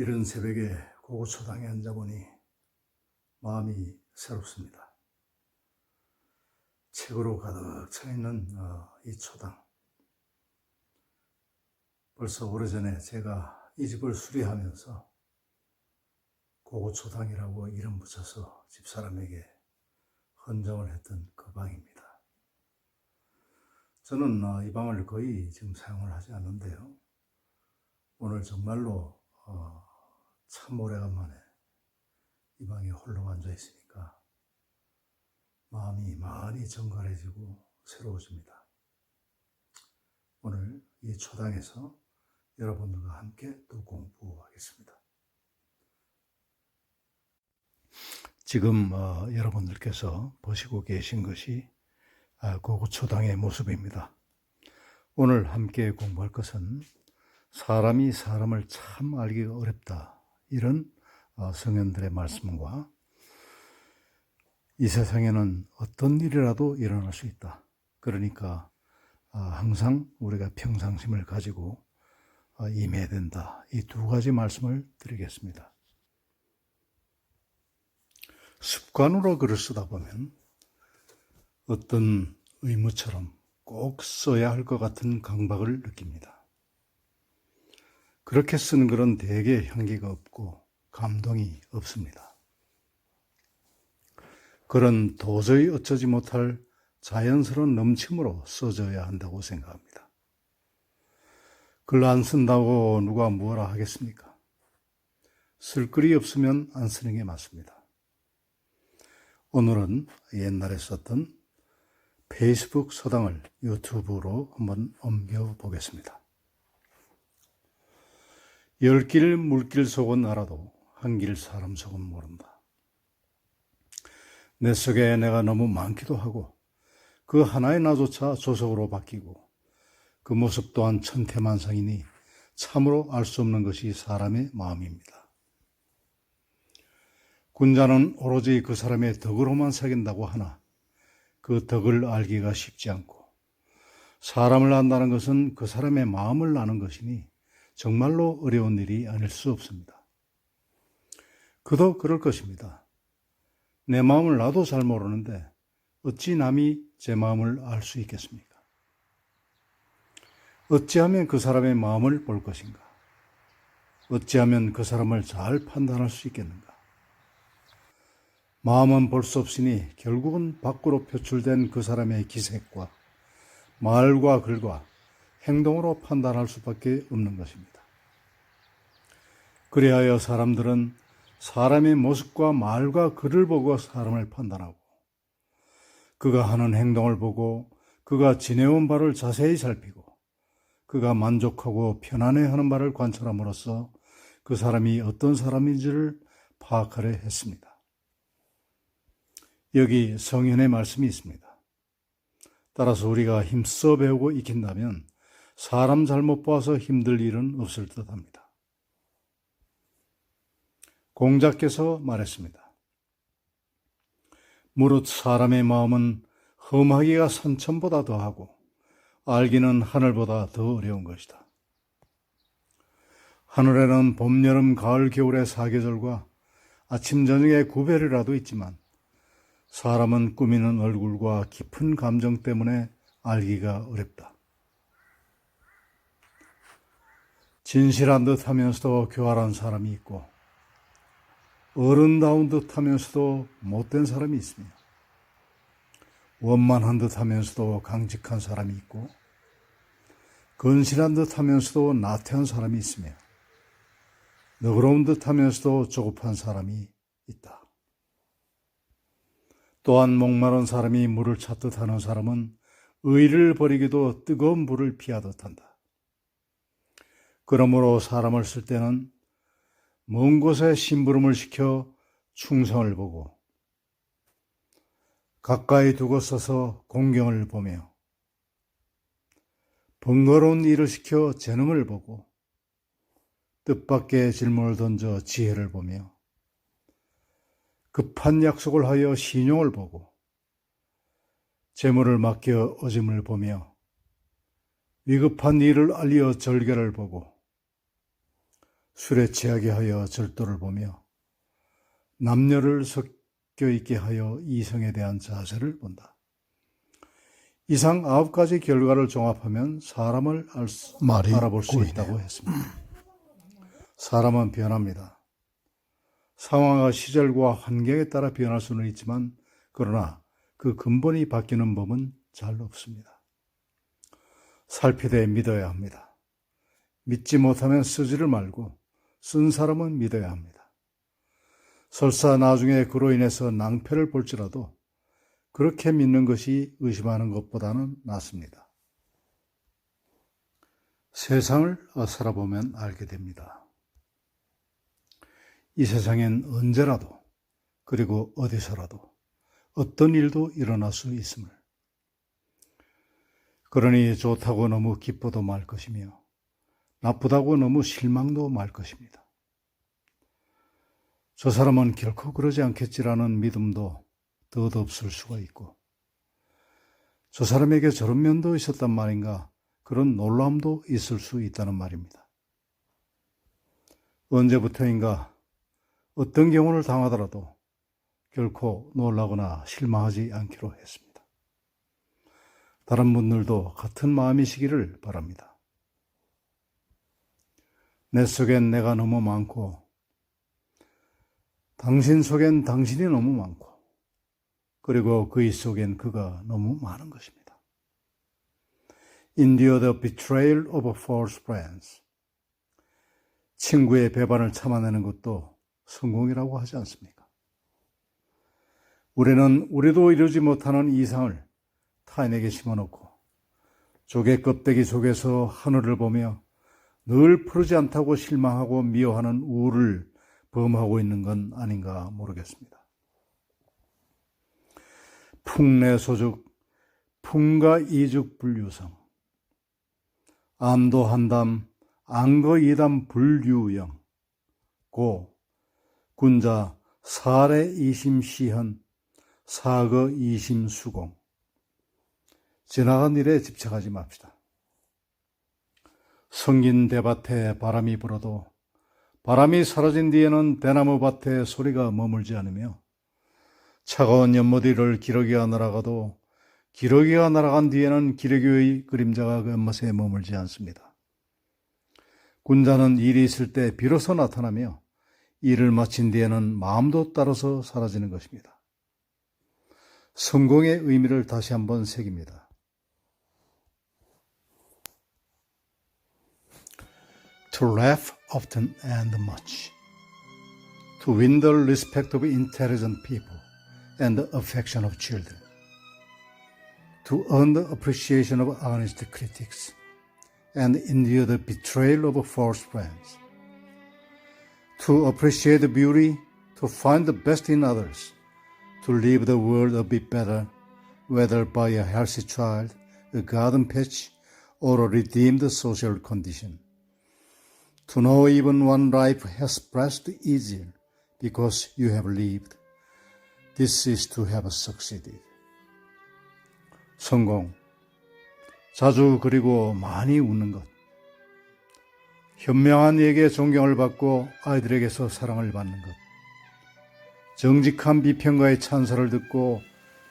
이른 새벽에 고고초당에 앉아보니 마음이 새롭습니다. 책으로 가득 차있는 이 초당. 벌써 오래전에 제가 이 집을 수리하면서 고고초당이라고 이름 붙여서 집사람에게 헌정을 했던 그 방입니다. 저는 이 방을 거의 지금 사용을 하지 않는데요. 오늘 정말로 참 오래간만에 이 방에 홀로 앉아 있으니까 마음이 많이 정갈해지고 새로워집니다. 오늘 이 초당에서 여러분들과 함께 또 공부하겠습니다. 지금 여러분들께서 보시고 계신 것이 고고초당의 모습입니다. 오늘 함께 공부할 것은 사람이 사람을 참 알기가 어렵다, 이런 성현들의 말씀과 이 세상에는 어떤 일이라도 일어날 수 있다. 그러니까 항상 우리가 평상심을 가지고 임해야 된다. 이 두 가지 말씀을 드리겠습니다. 습관으로 글을 쓰다 보면 어떤 의무처럼 꼭 써야 할 것 같은 강박을 느낍니다. 그렇게 쓰는 글은 대개 향기가 없고 감동이 없습니다. 글은 도저히 어쩌지 못할 자연스러운 넘침으로 써져야 한다고 생각합니다. 글 안 쓴다고 누가 뭐라 하겠습니까? 쓸 글이 없으면 안 쓰는 게 맞습니다. 오늘은 옛날에 썼던 페이스북 서당을 유튜브로 한번 옮겨보겠습니다. 열 길 물길 속은 알아도 한 길 사람 속은 모른다. 내 속에 내가 너무 많기도 하고 그 하나의 나조차 조석으로 바뀌고 그 모습 또한 천태만상이니 참으로 알 수 없는 것이 사람의 마음입니다. 군자는 오로지 그 사람의 덕으로만 사귄다고 하나 그 덕을 알기가 쉽지 않고 사람을 안다는 것은 그 사람의 마음을 아는 것이니 정말로 어려운 일이 아닐 수 없습니다. 그도 그럴 것입니다. 내 마음을 나도 잘 모르는데 어찌 남이 제 마음을 알 수 있겠습니까? 어찌하면 그 사람의 마음을 볼 것인가? 어찌하면 그 사람을 잘 판단할 수 있겠는가? 마음은 볼 수 없으니 결국은 밖으로 표출된 그 사람의 기색과 말과 글과 행동으로 판단할 수밖에 없는 것입니다. 그리하여 사람들은 사람의 모습과 말과 글을 보고 사람을 판단하고 그가 하는 행동을 보고 그가 지내온 바를 자세히 살피고 그가 만족하고 편안해하는 바를 관찰함으로써 그 사람이 어떤 사람인지를 파악하려 했습니다. 여기 성현의 말씀이 있습니다. 따라서 우리가 힘써 배우고 익힌다면 사람 잘못 봐서 힘들 일은 없을 듯합니다. 공자께서 말했습니다. 무릇 사람의 마음은 험하기가 산천보다 더하고 알기는 하늘보다 더 어려운 것이다. 하늘에는 봄, 여름, 가을, 겨울의 사계절과 아침, 저녁의 구별이라도 있지만 사람은 꾸미는 얼굴과 깊은 감정 때문에 알기가 어렵다. 진실한 듯 하면서도 교활한 사람이 있고 어른다운 듯 하면서도 못된 사람이 있으며 원만한 듯 하면서도 강직한 사람이 있고 건실한 듯 하면서도 나태한 사람이 있으며 너그러운 듯 하면서도 조급한 사람이 있다. 또한 목마른 사람이 물을 찾듯 하는 사람은 의를 버리기도 뜨거운 불을 피하듯 한다. 그러므로 사람을 쓸 때는 먼 곳에 심부름을 시켜 충성을 보고 가까이 두고 써서 공경을 보며 번거로운 일을 시켜 재능을 보고 뜻밖의 질문을 던져 지혜를 보며 급한 약속을 하여 신용을 보고 재물을 맡겨 어짐을 보며 위급한 일을 알려 절개를 보고 술에 취하게 하여 절도를 보며 남녀를 섞여 있게 하여 이성에 대한 자세를 본다. 이상 9가지 결과를 종합하면 사람을 알아볼 수 있다고 했습니다. 사람은 변합니다. 상황과 시절과 환경에 따라 변할 수는 있지만 그러나 그 근본이 바뀌는 법은 잘 없습니다. 살피되 믿어야 합니다. 믿지 못하면 쓰지를 말고 쓴 사람은 믿어야 합니다. 설사 나중에 그로 인해서 낭패를 볼지라도 그렇게 믿는 것이 의심하는 것보다는 낫습니다. 세상을 살아보면 알게 됩니다. 이 세상엔 언제라도 그리고 어디서라도 어떤 일도 일어날 수 있음을. 그러니 좋다고 너무 기뻐도 말 것이며 나쁘다고 너무 실망도 말 것입니다. 저 사람은 결코 그러지 않겠지라는 믿음도 덧없을 수가 있고 저 사람에게 저런 면도 있었단 말인가 그런 놀람도 있을 수 있다는 말입니다. 언제부터인가 어떤 경우를 당하더라도 결코 놀라거나 실망하지 않기로 했습니다. 다른 분들도 같은 마음이시기를 바랍니다. 내 속엔 내가 너무 많고 당신 속엔 당신이 너무 많고 그리고 그의 속엔 그가 너무 많은 것입니다. Endure the betrayal of false friends. 친구의 배반을 참아내는 것도 성공이라고 하지 않습니까? 우리는 우리도 이루지 못하는 이상을 타인에게 심어놓고 조개 껍데기 속에서 하늘을 보며 늘 푸르지 않다고 실망하고 미워하는 우울을 범하고 있는 건 아닌가 모르겠습니다. 풍내소죽, 풍가이죽불유성, 암도한담, 안거이담 불유영, 고, 군자, 사례이심시현, 사거이심수공. 지나간 일에 집착하지 맙시다. 성긴대밭에 바람이 불어도 바람이 사라진 뒤에는 대나무밭에 소리가 머물지 않으며 차가운 연못위를 기러기가 날아가도 기러기가 날아간 뒤에는 기러기의 그림자가 그 연못에 머물지 않습니다. 군자는 일이 있을 때 비로소 나타나며 일을 마친 뒤에는 마음도 따라서 사라지는 것입니다. 성공의 의미를 다시 한번 새깁니다. To laugh often and much. To win the respect of intelligent people and the affection of children. To earn the appreciation of honest critics and endure the betrayal of false friends. To appreciate beauty, to find the best in others, to leave the world a bit better, whether by a healthy child, a garden patch, or a redeemed social condition. To know even one life has passed easier because you have lived. This is to have succeeded. 성공. 자주 그리고 많이 웃는 것. 현명한 이에게 존경을 받고 아이들에게서 사랑을 받는 것. 정직한 비평가의 찬사를 듣고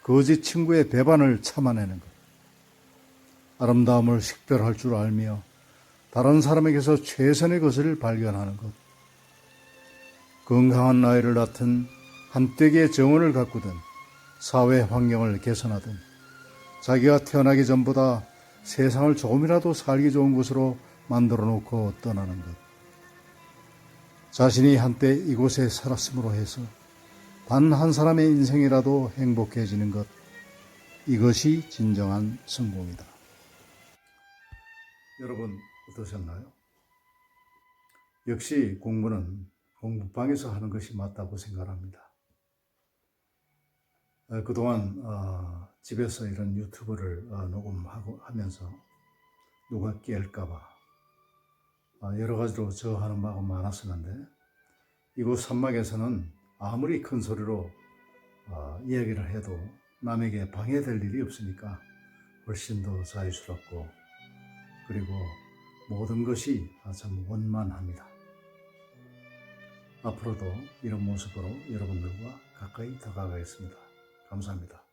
거짓 친구의 배반을 참아내는 것. 아름다움을 식별할 줄 알며 다른 사람에게서 최선의 것을 발견하는 것. 건강한 아이를 낳든 한때기의 정원을 가꾸든 사회 환경을 개선하든 자기가 태어나기 전보다 세상을 조금이라도 살기 좋은 곳으로 만들어 놓고 떠나는 것. 자신이 한때 이곳에 살았음으로 해서 단 한 사람의 인생이라도 행복해지는 것. 이것이 진정한 성공이다. 여러분 어떠셨나요? 역시 공부는 공부방에서 하는 것이 맞다고 생각합니다. 그동안 집에서 이런 유튜브를 녹음하고 하면서 누가 깰까봐 여러 가지로 저하는 바가 많았었는데 이곳 산막에서는 아무리 큰 소리로 이야기를 해도 남에게 방해될 일이 없으니까 훨씬 더 자유스럽고 그리고 모든 것이 참 원만합니다. 앞으로도 이런 모습으로 여러분들과 가까이 다가가겠습니다. 감사합니다.